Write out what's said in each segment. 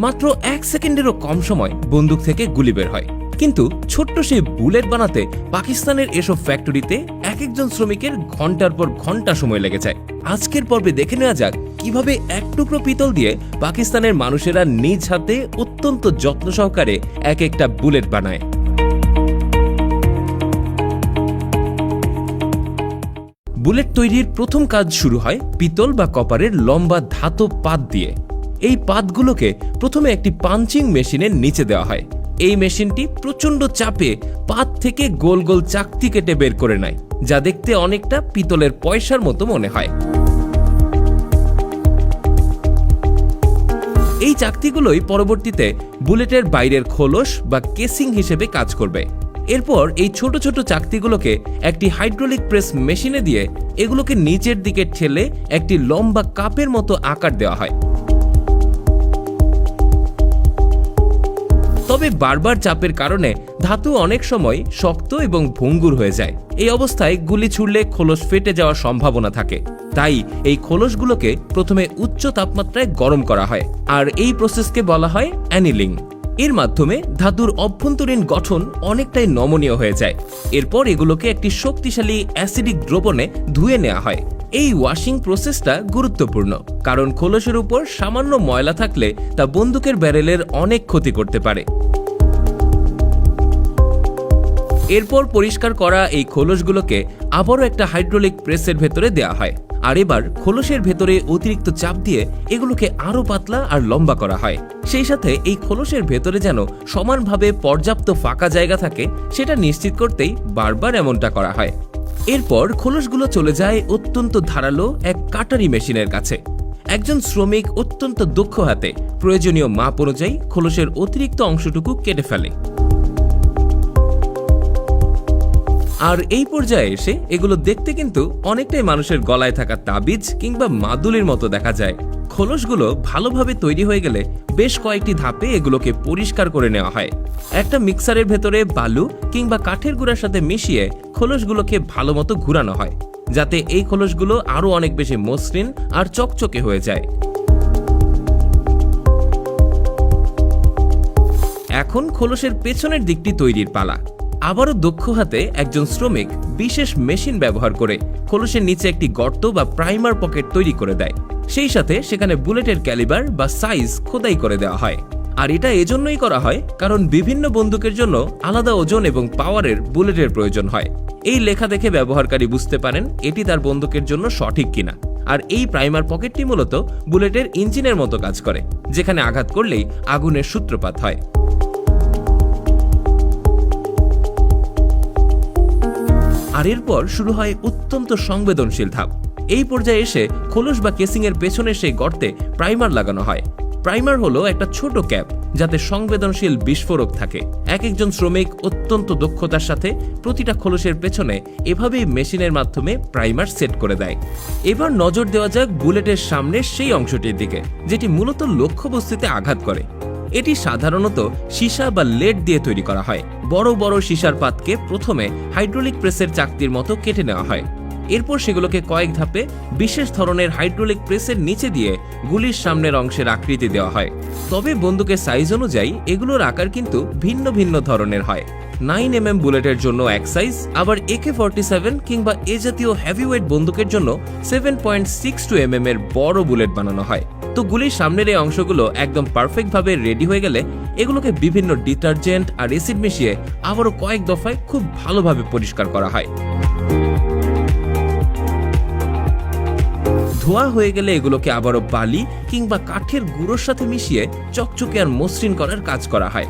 মাত্র 1 সেকেন্ডেরও কম সময় বন্দুক থেকে গুলি বের হয়। কিন্তু ছোট্ট সেই বুলেট বানাতে পাকিস্তানের এসব ফ্যাক্টরিতে এক একজন শ্রমিকের ঘন্টার পর ঘন্টা সময় লেগে যায়। আজকের পর্বে দেখে নেওয়া যাক কিভাবে এক টুকরো পিতল দিয়ে পাকিস্তানের মানুষেরা নিজ হাতে অত্যন্ত যত্ন সহকারে এক একটা বুলেট বানায়। বুলেট তৈরির প্রথম কাজ শুরু হয় পিতল বা কপারের লম্বা ধাতব পাত দিয়ে। এই পাতগুলোকে প্রথমে একটি পাঞ্চিং মেশিনের নিচে দেওয়া হয়। এই মেশিনটি প্রচন্ড চাপে পাত থেকে গোল গোল চাকতি কেটে বের করে নেয়, যা দেখতে অনেকটা পিতলের পয়সার মতো মনে হয়। এই চাকতিগুলোই পরবর্তীতে বুলেটের বাইরের খোলস বা কেসিং হিসেবে কাজ করবে। এরপর এই ছোট ছোট চাকতিগুলোকে একটি হাইড্রোলিক প্রেস মেশিনে দিয়ে এগুলোকে নিচের দিকে ঠেলে একটি লম্বা কাপের মতো আকার দেওয়া হয়। তবে বারবার চাপের কারণে ধাতু অনেক সময় শক্ত এবং ভঙ্গুর হয়ে যায়। এই অবস্থায় গুলি ছুড়লে খোলস ফেটে যাওয়ার সম্ভাবনা থাকে। তাই এই খোলসগুলোকে প্রথমে উচ্চ তাপমাত্রায় গরম করা হয়, আর এই প্রসেসকে বলা হয় অ্যানিলিং। এর মাধ্যমে ধাতুর অভ্যন্তরীণ গঠন অনেকটাই নমনীয় হয়ে যায়। এরপর এগুলোকে একটি শক্তিশালী অ্যাসিডিক দ্রবণে ধুয়ে নেওয়া হয়। এই ওয়াশিং প্রসেসটা গুরুত্বপূর্ণ, কারণ খোলসের উপর সামান্য ময়লা থাকলে তা বন্দুকের ব্যারেলের অনেক ক্ষতি করতে পারে। এরপর পরিষ্কার করা এই খোলসগুলোকে আবারও একটা হাইড্রোলিক প্রেসের ভেতরে দেওয়া হয়, আর এবার খোলসের ভেতরে অতিরিক্ত চাপ দিয়ে এগুলোকে আরো পাতলা আর লম্বা করা হয়। সেই সাথে এই খোলসের ভেতরে যেন সমানভাবে পর্যাপ্ত ফাঁকা জায়গা থাকে সেটা নিশ্চিত করতেই বারবার এমনটা করা হয়। এরপর খোলসগুলো চলে যায় অত্যন্ত ধারালো এক কাটারি মেশিনের কাছে। একজন শ্রমিক অত্যন্ত দক্ষ হাতে প্রয়োজনীয় মাপ অনুযায়ী খোলসের অতিরিক্ত অংশটুকু কেটে ফেলে। আর এই পর্যায়ে এসে এগুলো দেখতে কিন্তু অনেকটাই মানুষের গলায় থাকা তাবিজ কিংবা মাদুলির মতো দেখা যায়। খোলসগুলো ভালোভাবে তৈরি হয়ে গেলে বেশ কয়েকটি ধাপে এগুলোকে পরিষ্কার করে নেওয়া হয়। একটা মিক্সারের ভেতরে বালু কিংবা কাঠের গুঁড়ার সাথে মিশিয়ে খোলসগুলোকে ভালো মতো ঘুরানো হয়, যাতে এই খোলসগুলো আরো অনেক বেশি মসৃণ আর চকচকে হয়ে যায়। এখন খোলসের পেছনের দিকটি তৈরির পালা। আবারও দক্ষ হাতে একজন শ্রমিক বিশেষ মেশিন ব্যবহার করে খোলসের নিচে একটি গর্ত বা প্রাইমার পকেট তৈরি করে দেয়। সেই সাথে সেখানে বুলেটের ক্যালিবার বা সাইজ খোদাই করে দেওয়া হয়। আর এটা এজন্যই করা হয় কারণ বিভিন্ন বন্দুকের জন্য আলাদা ওজন এবং পাওয়ারের বুলেটের প্রয়োজন হয়। এই লেখা দেখে ব্যবহারকারী বুঝতে পারেন এটি তার বন্দুকের জন্য সঠিক কিনা। আর এই প্রাইমার পকেটটি মূলত বুলেটের ইঞ্জিনের মতো কাজ করে, যেখানে আঘাত করলেই আগুনের সূত্রপাত হয়। আর এরপর শুরু হয় অত্যন্ত সংবেদনশীল ধাপ। এই পর্যায়ে এসে খোলস বা কেসিং এর পেছনে সেই গর্তে প্রাইমার লাগানো হয়। প্রাইমার হলো একটা ছোট ক্যাপ যাতে সংবেদনশীল বিস্ফোরক থাকে। এক একজন শ্রমিক অত্যন্ত দক্ষতার সাথে প্রতিটা খোলসের পেছনে এভাবেই মেশিনের মাধ্যমে প্রাইমার সেট করে দেয়। এবার নজর দেওয়া যাক বুলেটের সামনের সেই অংশটির দিকে, যেটি মূলত লক্ষ্যবস্তুতে আঘাত করে। এটি সাধারণত সীসা বা লেড দিয়ে তৈরি করা হয়। বড় বড় সীসার পাতকে প্রথমে হাইড্রোলিক প্রেসের চাকতির মতো কেটে নেওয়া হয়। এরপর সেগুলোকে কয়েক ধাপে বিশেষ ধরনের হাইড্রোলিক প্রেসের নিচে দিয়ে গুলির সামনের অংশের আকৃতি দেওয়া হয়। তবে বন্দুকের সাইজ অনুযায়ী এগুলোর আকার কিন্তু ভিন্ন ভিন্ন ধরনের হয়। 9mm বুলেটের জন্য এক সাইজ, আবার AK-47 কিংবা এ জাতীয় হেভিওয়েট বন্দুকের জন্য 7.62mm এর বড় বুলেট বানানো হয়। তো গুলির সামনের এই অংশগুলো একদম পারফেক্ট ভাবে রেডি হয়ে গেলে এগুলোকে বিভিন্ন ডিটারজেন্ট আর অ্যাসিড মিশিয়ে আবারও কয়েক দফায় খুব ভালোভাবে পরিষ্কার করা হয়। ধোয়া হয়ে গেলে এগুলোকে আবারও বালি কিংবা কাঠের গুঁড়োর সাথে মিশিয়ে চকচকে আর মসৃণ করার কাজ করা হয়।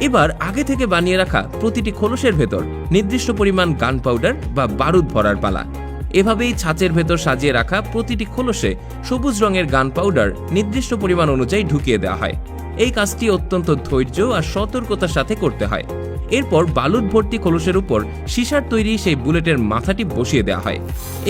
এবার আগে থেকে বানিয়ে রাখা প্রতিটি খোলসের ভেতর নির্দিষ্ট পরিমাণ গান পাউডার বা বারুদ ভরার পালা। এভাবেই ছাঁচের ভেতর সাজিয়ে রাখা প্রতিটি খোলসে সবুজ রঙের গান পাউডার নির্দিষ্ট পরিমাণ অনুযায়ী ঢুকিয়ে দেওয়া হয়। এই কাজটি অত্যন্ত ধৈর্য আর সতর্কতার সাথে করতে হয়। এরপর বালুদ ভর্তি খোলসের উপর সীসার তৈরি সেই বুলেটের মাথাটি বসিয়ে দেওয়া হয়।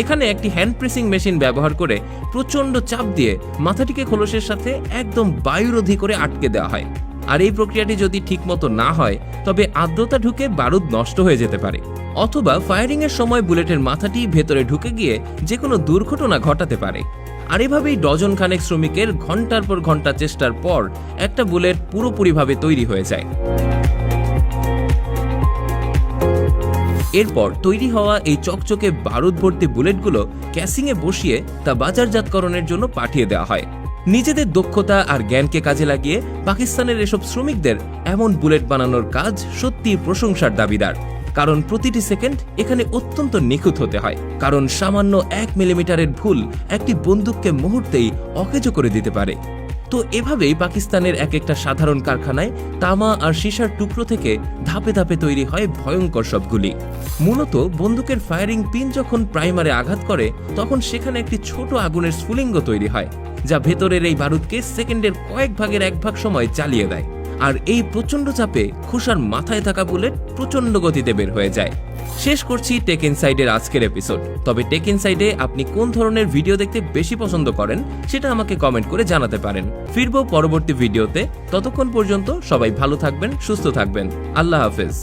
এখানে একটি হ্যান্ড প্রেসিং মেশিন ব্যবহার করে প্রচন্ড চাপ দিয়ে মাথাটিকে খোলসের সাথে একদম বায়ুরোধী করে আটকে দেওয়া হয়। আর এই প্রক্রিয়াটি যদি ঠিকমতো না হয় তবে আর্দ্রতা ঢুকে বারুদ নষ্ট হয়ে যেতে পারে, অথবা ফায়ারিং এর সময় বুলেটের মাথাটি ভেতরে ঢুকে গিয়ে যে কোনো দুর্ঘটনা ঘটাতে পারে। আর এভাবেই ডজন খানেক শ্রমিকের ঘন্টার পর ঘন্টা চেষ্টার পর একটা বুলেট পুরোপুরিভাবে তৈরি হয়ে যায়। এরপর তৈরি হওয়া এই চকচকে বারুদ ভর্তি বুলেটগুলো ক্যাসিংয়ে বসিয়ে তা বাজারজাতকরণের জন্য পাঠিয়ে দেওয়া হয়। নিজেদের দক্ষতা আর জ্ঞানকে কাজে লাগিয়ে পাকিস্তানের এসব শ্রমিকদের এমন বুলেট বানানোর কাজ সত্যি প্রশংসার দাবিদার। কারণ প্রতিটি সেকেন্ড এখানে অত্যন্ত নিখুঁত হতে হয়, কারণ সামান্য 1 মিলিমিটারের ভুল একটি বন্দুককে মুহূর্তেই অকেজো করে দিতে পারে। তো এভাবেই পাকিস্তানের এক একটা সাধারণ কারখানায় তামা আর সীসার টুকরো থেকে ধাপে ধাপে তৈরি হয় ভয়ঙ্কর সব গুলি। মূলত বন্দুকের ফায়ারিং পিন যখন প্রাইমারে আঘাত করে তখন সেখানে একটি ছোট আগুনের স্ফুলিঙ্গ তৈরি হয়, যা ভেতরের এই বারুদকে সেকেন্ডের কয়েক ভাগের 1 ভাগ সময় চালিয়ে দেয়। আর এই প্রচন্ড চাপে খোসার মাথায় থাকা বুলেট প্রচন্ড গতিতে বের হয়ে যায়। শেষ করছি টেক ইনসাইডের আজকের এপিসোড। তবে টেক ইনসাইডে আপনি কোন ধরনের ভিডিও দেখতে বেশি পছন্দ করেন সেটা আমাকে কমেন্ট করে জানাতে পারেন। ফিরবো পরবর্তী ভিডিওতে। ততক্ষণ পর্যন্ত সবাই ভালো থাকবেন, সুস্থ থাকবেন। আল্লাহ হাফেজ।